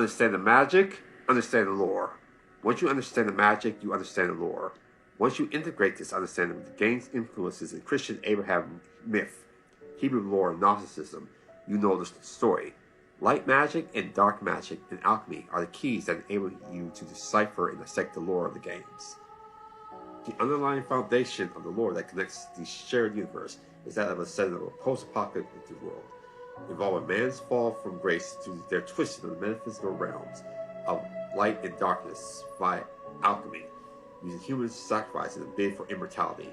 Understand the magic, understand the lore. Once you understand the magic, you understand the lore. Once you integrate this understanding with the game's influences in Christian Abrahamic myth, Hebrew lore, and Gnosticism, you know the story. Light magic and dark magic and alchemy are the keys that enable you to decipher and dissect the lore of the games. The underlying foundation of the lore that connects the shared universe is that of a setting of a post-apocalyptic world, involving man's fall from grace to their twisting of the metaphysical realms of light and darkness via alchemy, using human sacrifice in a bid for immortality,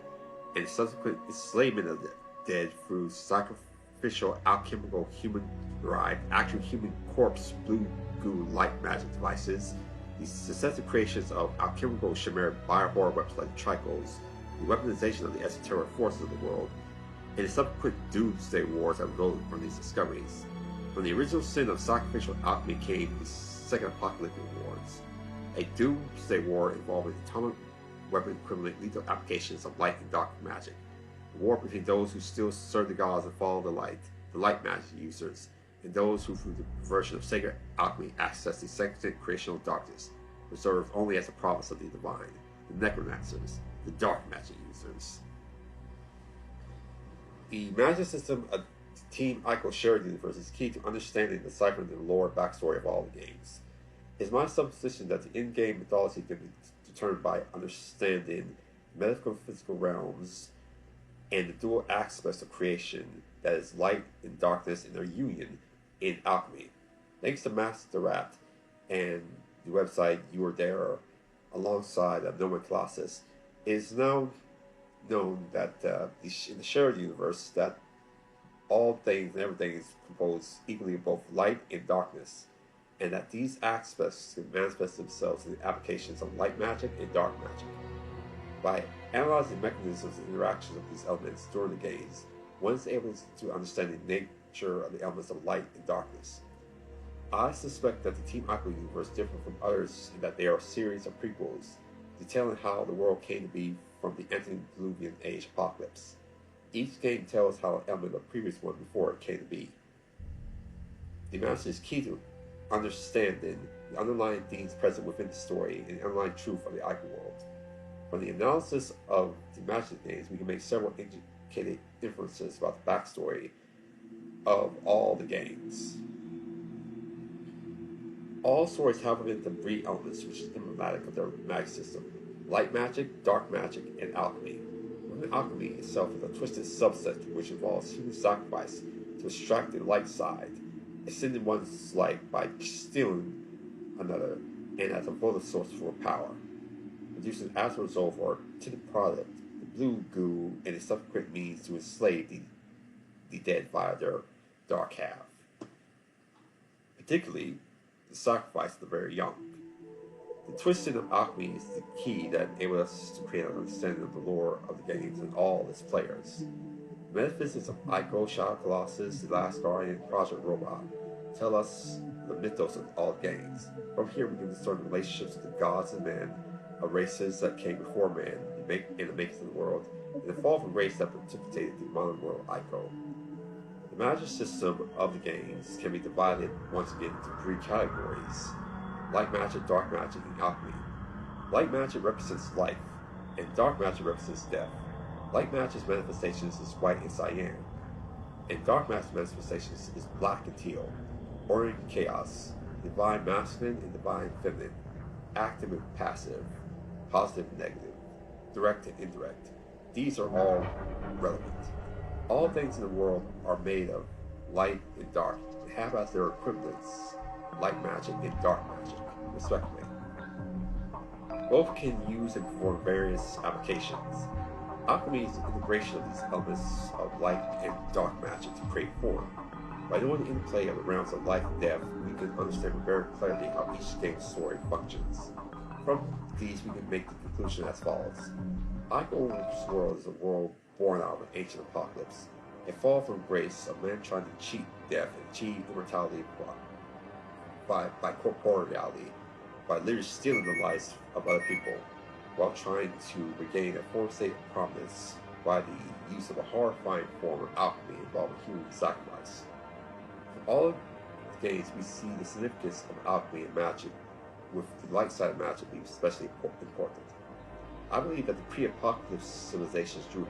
and the subsequent enslavement of the dead through sacrificial alchemical human-derived, actual human corpse blue goo light magic devices, the successive creations of alchemical chimeric biohorror weapons like Tricos, the weaponization of the esoteric forces of the world, and the subsequent Doomsday Wars that resulted from these discoveries. From the original sin of sacrificial alchemy came the second apocalyptic wars, a Doomsday War involving atomic weapon equivalent lethal applications of light and dark magic, a war between those who still serve the gods and follow the light magic users, and those who, through the perversion of sacred alchemy, access the sacred creational darkness, reserved only as a province of the divine, the necromancers, the dark magic users. The magic system of Team Ico shared universe is key to understanding and deciphering the lore and backstory of all the games. It is my supposition that the in-game mythology can be determined by understanding metaphysical realms and the dual aspects of creation, that is, light and darkness in their union in alchemy. Thanks to Master Rat and the website You Were There, alongside Nomad Colossus, it is now known that in the shared universe that all things and everything is composed equally of both light and darkness, and that these aspects can manifest themselves in the applications of light magic and dark magic. By analyzing the mechanisms and interactions of these elements during the games, one is able to understand the nature of the elements of light and darkness. I suspect that the Team Ico universe differs from others in that they are a series of prequels, detailing how the world came to be from the antediluvian age apocalypse. Each game tells how an element of the previous one before it came to be. The master is key to understanding the underlying themes present within the story and the underlying truth of the Ico world. From the analysis of the magic games, we can make several indicated inferences about the backstory of all the games. All stories have within them three elements, which is emblematic of their magic system: light magic, dark magic, and alchemy. Within alchemy itself is a twisted subset which involves human sacrifice to extract the light side, extending one's life by stealing another, and as a votive source for power, producing as a result or tinted product, the blue goo, and a subsequent means to enslave the dead via their dark half. Particularly, the sacrifice of the very young. The twisting of alchemy is the key that enables us to create an understanding of the lore of the games and all its players. The metaphysics of Ico, Shoutout, Colossus, The Last Guardian, Project Robot tell us the mythos of all games. From here we can discern the relationships of the gods and men, of races that came before man in the making of the world, and the fall from grace that precipitated the modern world Ico. The magic system of the games can be divided once again into three categories: light magic, dark magic, and alchemy. Light magic represents life, and dark magic represents death. Light magic's manifestations is white and cyan, and dark magic's manifestations is black and teal, order and chaos, divine masculine and divine feminine, active and passive, positive and negative, direct and indirect. These are all relevant. All things in the world are made of light and dark, and have as their equivalents light magic and dark magic, respectively. Both can use and perform various applications. Alchemy is the integration of these elements of light and dark magic to create form. By knowing the interplay of the realms of life and death, we can understand with very clarity how each game's story functions. From these, we can make the conclusion as follows. Ico's world is a world born out of an ancient apocalypse, a fall from grace of man trying to cheat death and achieve immortality by corporeality, by literally stealing the lives of other people, while trying to regain a former state of prominence by the use of a horrifying form of alchemy involving human sacrifice. From all throughout the games, we see the significance of alchemy and magic, with the light side of magic being especially important. I believe that the pre-apocalyptic civilizations drew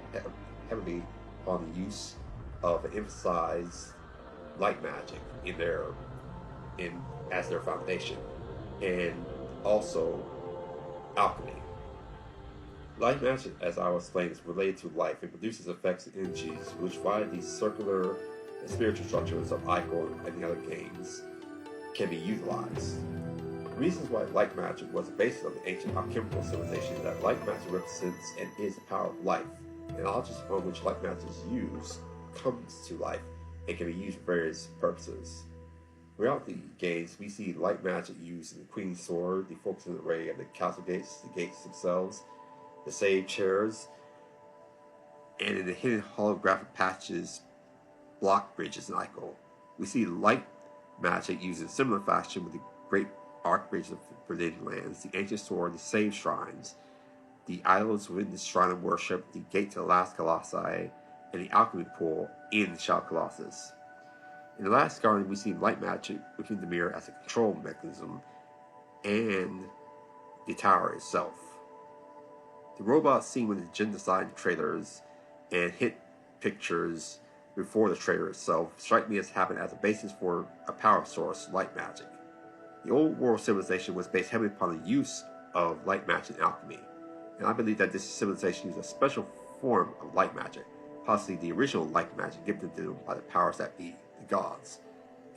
heavily on the use of and emphasized light magic as their foundation, and also alchemy. Light magic, as I will explain, is related to life and produces effects and energies which via these circular and spiritual structures of Ico and the other games can be utilized. The reasons why light magic was the basis of the ancient alchemical civilization is that light magic represents and is the power of life, and the objects upon which light magic is used comes to life and can be used for various purposes. Throughout the games, we see light magic used in the Queen's Sword, the focusing array of the castle gates, the gates themselves, the save chairs, and in the hidden holographic patches, block bridges in Ico. We see light magic used in similar fashion with the great arc bridges of Forbidden Lands, the ancient sword, the save shrines, the idols within the shrine of worship, the gate to the last Colossi, and the alchemy pool in the Shoutout Colossus. In the last garden, we see light magic within the mirror as a control mechanism and the tower itself. The robots seen with the genocide trailers and hit pictures before the trailer itself strike me as having as a basis for a power source, light magic. The old world civilization was based heavily upon the use of light magic and alchemy, and I believe that this civilization used a special form of light magic, possibly the original light magic given to them by the powers that be, the gods,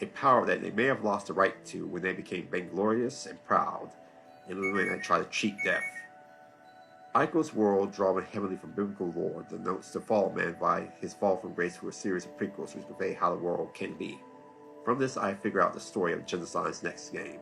a power that they may have lost the right to when they became vainglorious and proud, and when they tried to cheat death. Ico's world, drawing heavily from biblical lore, denotes the fall of man by his fall from grace through a series of prequels which convey how the world can be. From this, I figure out the story of Genocide's next game.